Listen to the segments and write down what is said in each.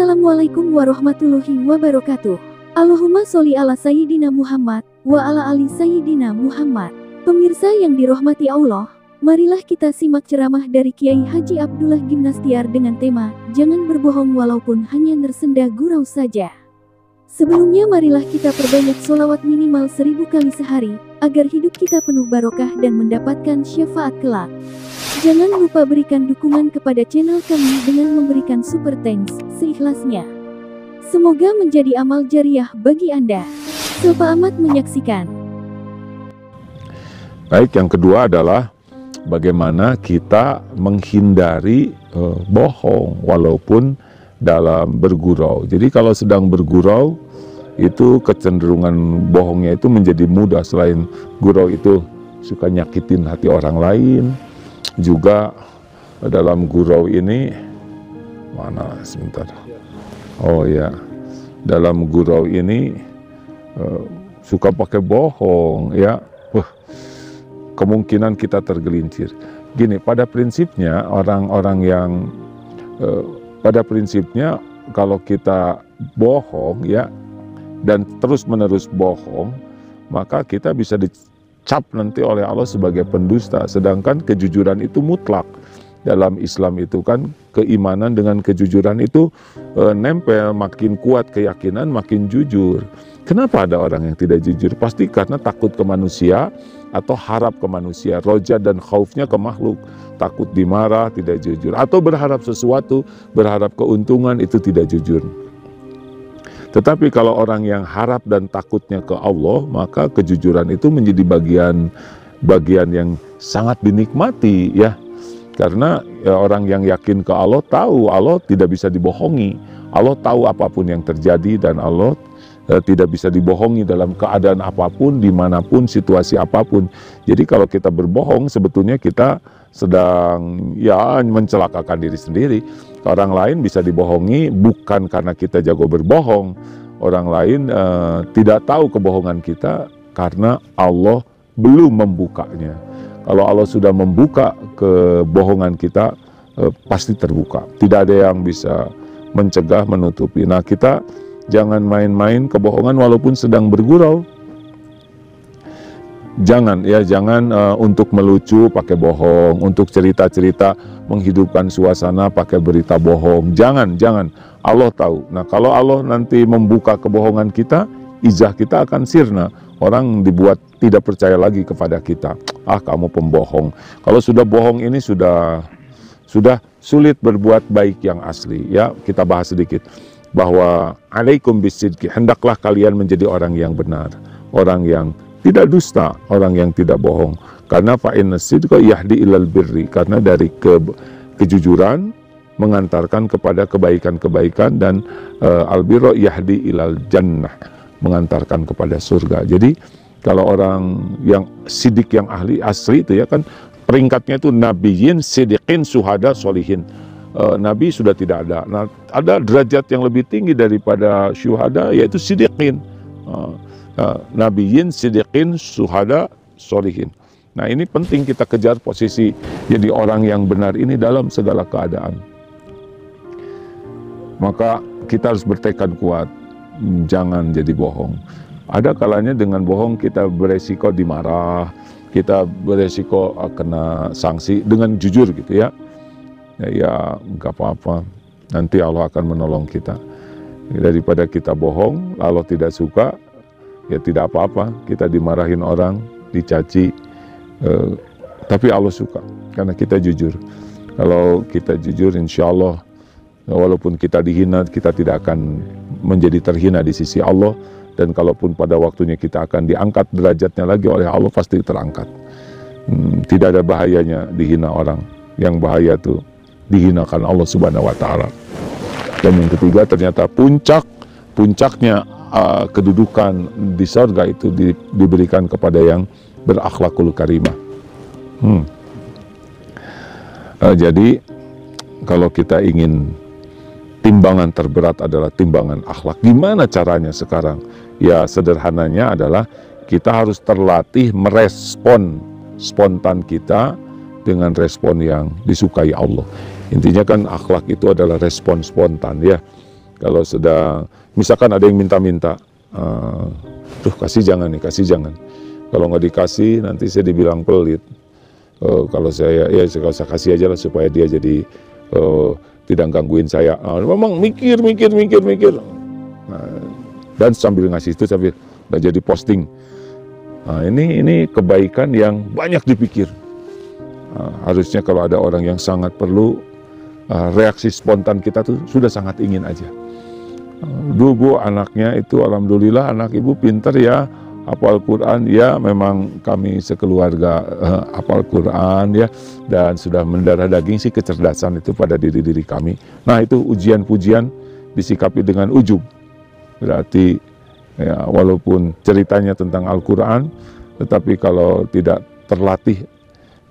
Assalamualaikum warahmatullahi wabarakatuh. Allahumma sholli ala Sayyidina Muhammad wa ala ali Sayyidina Muhammad. Pemirsa yang dirahmati Allah, marilah kita simak ceramah dari Kiai Haji Abdullah Gimnastiar dengan tema Jangan berbohong walaupun hanya nersenda gurau saja. Sebelumnya marilah kita perbanyak sholawat minimal 1000 kali sehari, agar hidup kita penuh barokah dan mendapatkan syafaat kelak. Jangan lupa berikan dukungan kepada channel kami dengan memberikan super thanks seikhlasnya. Semoga menjadi amal jariah bagi Anda. Selamat menyaksikan. Baik, yang kedua adalah bagaimana kita menghindari bohong walaupun dalam bergurau. Jadi kalau sedang bergurau, itu kecenderungan bohongnya itu menjadi mudah. Selain gurau itu suka nyakitin hati orang lain, juga dalam gurau ini dalam gurau ini suka pakai bohong ya. Kemungkinan kita tergelincir. Gini, pada prinsipnya orang-orang yang pada prinsipnya kalau kita bohong ya dan terus-menerus bohong, maka kita bisa dicap nanti oleh Allah sebagai pendusta. Sedangkan kejujuran itu mutlak. Dalam Islam itu kan keimanan dengan kejujuran itu nempel, makin kuat keyakinan makin jujur. Kenapa ada orang yang tidak jujur? Pasti karena takut ke manusia atau harap ke manusia. Roja dan khaufnya ke makhluk. Takut dimarah, tidak jujur. Atau berharap sesuatu, berharap keuntungan, itu tidak jujur. Tetapi kalau orang yang harap dan takutnya ke Allah, maka kejujuran itu menjadi bagian yang sangat dinikmati ya. Karena orang yang yakin ke Allah tahu Allah tidak bisa dibohongi. Allah tahu apapun yang terjadi dan Allah tidak bisa dibohongi dalam keadaan apapun, dimanapun, situasi apapun. Jadi kalau kita berbohong sebetulnya kita sedang ya mencelakakan diri sendiri. Orang lain bisa dibohongi bukan karena kita jago berbohong. Orang lain tidak tahu kebohongan kita karena Allah belum membukanya. Kalau Allah sudah membuka kebohongan kita, pasti terbuka. Tidak ada yang bisa mencegah, menutupi. Nah, kita jangan main-main kebohongan walaupun sedang bergurau. Jangan untuk melucu pakai bohong, untuk cerita-cerita menghidupkan suasana pakai berita bohong. Jangan. Allah tahu. Nah, kalau Allah nanti membuka kebohongan kita, izah kita akan sirna. Orang dibuat tidak percaya lagi kepada kita. Kamu pembohong. Kalau sudah bohong ini sudah sulit berbuat baik yang asli. Ya, kita bahas sedikit bahwa alaikum bisidqi, hendaklah kalian menjadi orang yang benar, orang yang tidak dusta, orang yang tidak bohong. Karena fa inna sidqa yahdi ilal birri, karena dari kejujuran mengantarkan kepada kebaikan-kebaikan, dan albirro yahdi ilal jannah, mengantarkan kepada surga. Jadi kalau orang yang sidik, yang ahli asli itu ya kan peringkatnya itu nabiyyin sidiqin suhada solihin. Nabi sudah tidak ada. Nah, ada derajat yang lebih tinggi daripada syuhada, yaitu sidiqin. Nabiyyin sidiqin suhada solihin. Nah, ini penting kita kejar posisi jadi orang yang benar ini dalam segala keadaan. Maka kita harus bertekad kuat, jangan jadi bohong. Ada kalanya dengan bohong kita beresiko dimarah, kita beresiko kena sanksi. Dengan jujur gitu ya, ya nggak apa-apa, nanti Allah akan menolong kita. Daripada kita bohong, Allah tidak suka, ya tidak apa-apa, kita dimarahin orang, dicaci, tapi Allah suka karena kita jujur. Kalau kita jujur, insya Allah walaupun kita dihina, kita tidak akan menjadi terhina di sisi Allah. Dan kalaupun pada waktunya kita akan diangkat derajatnya lagi oleh Allah, pasti terangkat. Tidak ada bahayanya dihina orang. Yang bahaya itu dihinakan Allah Subhanahu wa Ta'ala. Dan yang ketiga, ternyata puncaknya kedudukan di surga itu diberikan kepada yang berakhlakul karimah. Jadi kalau kita ingin timbangan terberat adalah timbangan akhlak, gimana caranya sekarang? Ya, sederhananya adalah kita harus terlatih merespon spontan kita dengan respon yang disukai Allah. Intinya kan akhlak itu adalah respon spontan ya. Kalau sedang, misalkan ada yang minta-minta, tuh kasih jangan nih, kasih jangan. Kalau nggak dikasih nanti saya dibilang pelit. Kalau saya, ya kalau saya kasih aja lah supaya dia jadi tidak gangguin saya. Memang mikir. Dan sambil ngasih itu sambil nggak jadi posting. Nah, ini kebaikan yang banyak dipikir. Harusnya kalau ada orang yang sangat perlu, reaksi spontan kita tuh sudah sangat ingin aja. Dulu Bu, anaknya itu alhamdulillah anak Ibu pinter ya, hafal Quran ya, memang kami sekeluarga hafal Quran ya, dan sudah mendarah daging sih kecerdasan itu pada diri kami. Nah itu ujian pujian disikapi dengan ujub. Berarti ya, walaupun ceritanya tentang Al-Quran, tetapi kalau tidak terlatih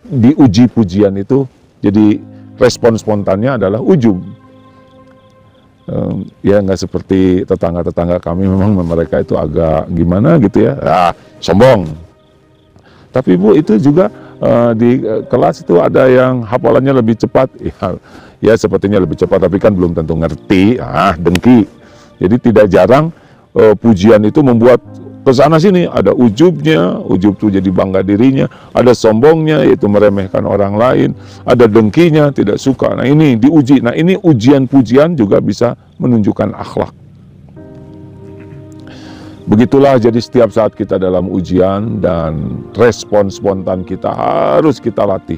diuji pujian itu, jadi respon spontannya adalah ujub. Ya nggak seperti tetangga-tetangga kami, memang mereka itu agak gimana gitu ya, sombong. Tapi Bu, itu juga di kelas itu ada yang hafalannya lebih cepat, ya sepertinya lebih cepat, tapi kan belum tentu ngerti, dengki. Jadi tidak jarang pujian itu membuat kesana sini, ada ujubnya, ujub itu jadi bangga dirinya, ada sombongnya yaitu meremehkan orang lain, ada dengkinya, tidak suka. Nah ini diuji, nah ini ujian pujian juga bisa menunjukkan akhlak. Begitulah, jadi setiap saat kita dalam ujian dan respon spontan kita harus kita latih.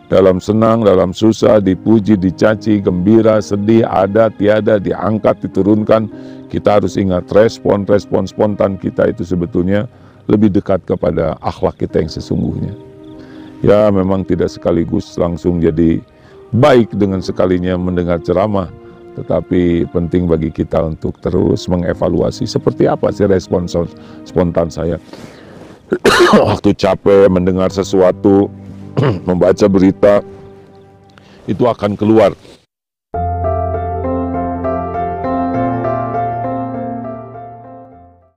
Dalam senang, dalam susah, dipuji, dicaci, gembira, sedih, ada, tiada, diangkat, diturunkan. Kita harus ingat respon spontan kita itu sebetulnya lebih dekat kepada akhlak kita yang sesungguhnya. Ya memang tidak sekaligus langsung jadi baik dengan sekalinya mendengar ceramah, tetapi penting bagi kita untuk terus mengevaluasi seperti apa sih respon spontan saya. Waktu capek mendengar sesuatu, membaca berita, itu akan keluar